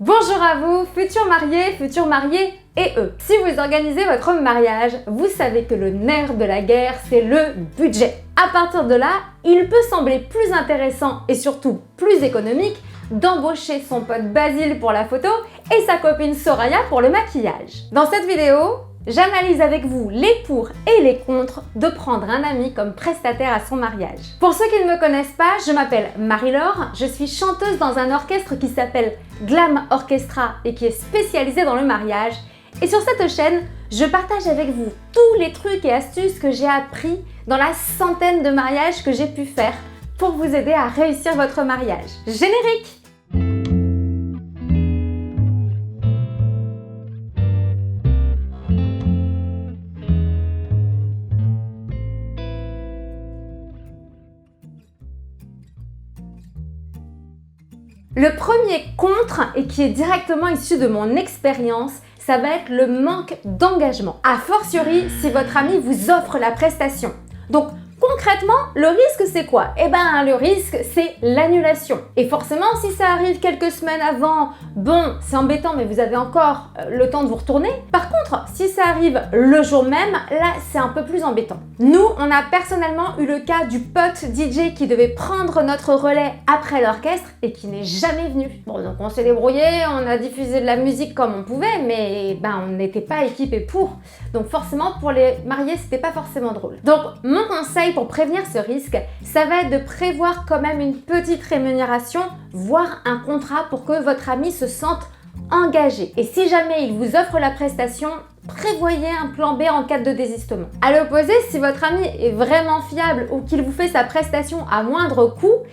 Bonjour à vous, futurs mariés et eux. Si vous organisez votre mariage, vous savez que le nerf de la guerre, c'est le budget. À partir de là, il peut sembler plus intéressant et surtout plus économique d'embaucher son pote Basile pour la photo et sa copine Soraya pour le maquillage. Dans cette vidéo, j'analyse avec vous les pour et les contre de prendre un ami comme prestataire à son mariage. Pour ceux qui ne me connaissent pas, je m'appelle Marie-Laure, je suis chanteuse dans un orchestre qui s'appelle Glam Orchestra et qui est spécialisé dans le mariage. Et sur cette chaîne, je partage avec vous tous les trucs et astuces que j'ai appris dans la centaine de mariages que j'ai pu faire pour vous aider à réussir votre mariage. Générique! Le premier contre, et qui est directement issu de mon expérience, ça va être le manque d'engagement. A fortiori, si votre ami vous offre la prestation. Donc, concrètement, le risque c'est quoi? Le risque c'est l'annulation. Et forcément, si ça arrive quelques semaines avant, bon, c'est embêtant, mais vous avez encore le temps de vous retourner. Par contre, si ça arrive le jour même, là, c'est un peu plus embêtant. Nous, on a personnellement eu le cas du pote DJ qui devait prendre notre relais après l'orchestre et qui n'est jamais venu. Bon, donc on s'est débrouillé, on a diffusé de la musique comme on pouvait, mais on n'était pas équipé pour. Donc forcément, pour les mariés, c'était pas forcément drôle. Donc, mon conseil pour prévenir ce risque, ça va être de prévoir quand même une petite rémunération, voire un contrat pour que votre ami se sente engagé. Et si jamais il vous offre la prestation, prévoyez un plan B en cas de désistement. À l'opposé, si votre ami est vraiment fiable ou qu'il vous fait sa prestation à moindre coût,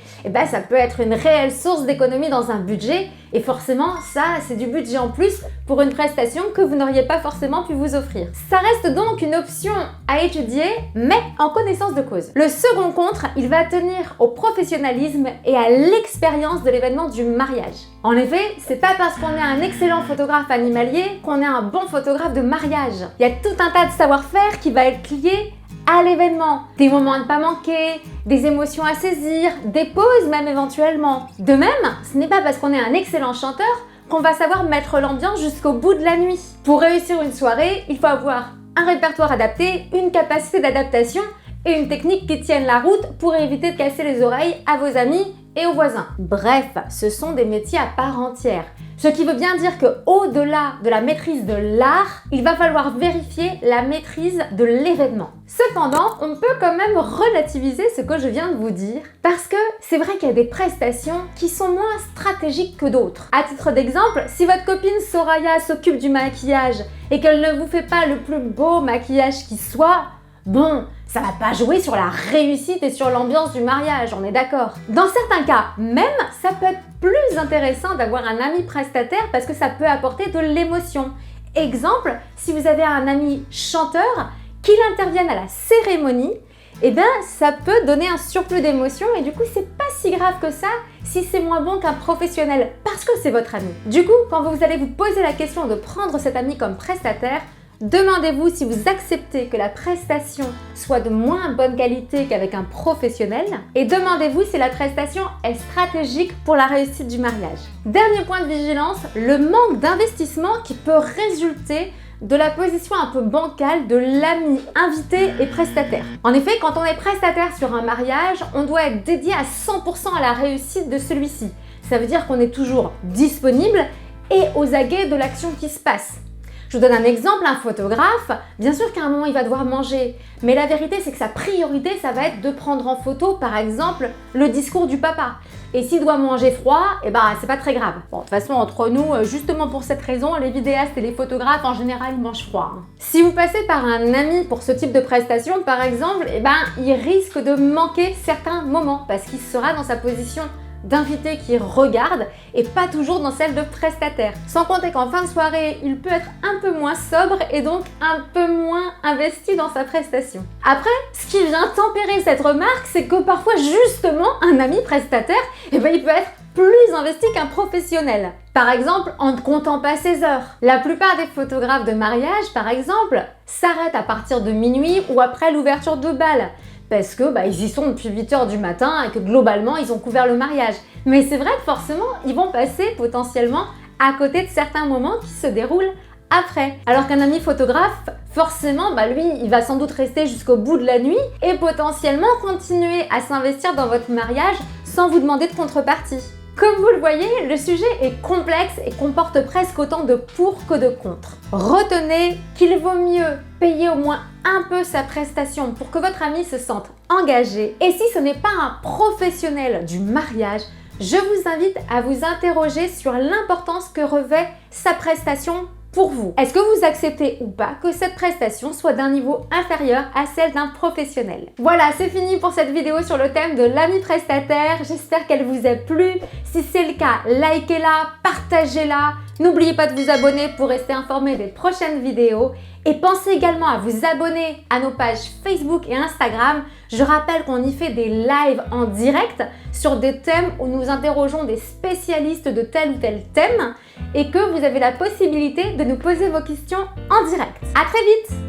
ça peut être une réelle source d'économie dans un budget. Et forcément, ça, c'est du budget en plus pour une prestation que vous n'auriez pas forcément pu vous offrir. Ça reste donc une option à étudier, mais en connaissance de cause. Le second contre, il va tenir au professionnalisme et à l'expérience de l'événement du mariage. En effet, c'est pas parce qu'on est un excellent photographe animalier qu'on est un bon photographe de mariage. Il y a tout un tas de savoir-faire qui va être lié à l'événement. Des moments à ne pas manquer, des émotions à saisir, des pauses même éventuellement. De même, ce n'est pas parce qu'on est un excellent chanteur qu'on va savoir mettre l'ambiance jusqu'au bout de la nuit. Pour réussir une soirée, il faut avoir un répertoire adapté, une capacité d'adaptation et une technique qui tienne la route pour éviter de casser les oreilles à vos amis et aux voisins. Bref, ce sont des métiers à part entière. Ce qui veut bien dire qu'au-delà de la maîtrise de l'art, il va falloir vérifier la maîtrise de l'événement. Cependant, on peut quand même relativiser ce que je viens de vous dire, parce que c'est vrai qu'il y a des prestations qui sont moins stratégiques que d'autres. À titre d'exemple, si votre copine Soraya s'occupe du maquillage et qu'elle ne vous fait pas le plus beau maquillage qui soit, bon, ça va pas jouer sur la réussite et sur l'ambiance du mariage, on est d'accord. Dans certains cas, même, ça peut être plus intéressant d'avoir un ami prestataire parce que ça peut apporter de l'émotion. Exemple, si vous avez un ami chanteur, qu'il intervienne à la cérémonie, ça peut donner un surplus d'émotion et du coup, c'est pas si grave que ça si c'est moins bon qu'un professionnel parce que c'est votre ami. Du coup, quand vous allez vous poser la question de prendre cet ami comme prestataire, demandez-vous si vous acceptez que la prestation soit de moins bonne qualité qu'avec un professionnel et demandez-vous si la prestation est stratégique pour la réussite du mariage. Dernier point de vigilance, le manque d'investissement qui peut résulter de la position un peu bancale de l'ami invité et prestataire. En effet, quand on est prestataire sur un mariage, on doit être dédié à 100% à la réussite de celui-ci. Ça veut dire qu'on est toujours disponible et aux aguets de l'action qui se passe. Je vous donne un exemple, un photographe, bien sûr qu'à un moment il va devoir manger, mais la vérité c'est que sa priorité ça va être de prendre en photo par exemple le discours du papa. Et s'il doit manger froid, c'est pas très grave. Bon, de toute façon entre nous, justement pour cette raison, les vidéastes et les photographes en général ils mangent froid. Si vous passez par un ami pour ce type de prestation par exemple, il risque de manquer certains moments parce qu'il sera dans sa position d'invité qui regarde et pas toujours dans celle de prestataire. Sans compter qu'en fin de soirée, il peut être un peu moins sobre et donc un peu moins investi dans sa prestation. Après, ce qui vient tempérer cette remarque, c'est que parfois justement un ami prestataire, il peut être plus investi qu'un professionnel. Par exemple, en ne comptant pas ses heures. La plupart des photographes de mariage, par exemple, s'arrêtent à partir de minuit ou après l'ouverture de bal. Parce que ils y sont depuis 8 h du matin et que globalement ils ont couvert le mariage. Mais c'est vrai que forcément ils vont passer potentiellement à côté de certains moments qui se déroulent après. Alors qu'un ami photographe, forcément, lui, il va sans doute rester jusqu'au bout de la nuit et potentiellement continuer à s'investir dans votre mariage sans vous demander de contrepartie. Comme vous le voyez, le sujet est complexe et comporte presque autant de pour que de contre. Retenez qu'il vaut mieux payer au moins un peu sa prestation pour que votre ami se sente engagé. Et si ce n'est pas un professionnel du mariage, je vous invite à vous interroger sur l'importance que revêt sa prestation pour vous. Est-ce que vous acceptez ou pas que cette prestation soit d'un niveau inférieur à celle d'un professionnel? Voilà, c'est fini pour cette vidéo sur le thème de l'ami prestataire. J'espère qu'elle vous a plu. Si c'est le cas, likez-la, partagez-la. N'oubliez pas de vous abonner pour rester informé des prochaines vidéos. Et pensez également à vous abonner à nos pages Facebook et Instagram. Je rappelle qu'on y fait des lives en direct sur des thèmes où nous interrogeons des spécialistes de tel ou tel thème et que vous avez la possibilité de nous poser vos questions en direct. À très vite!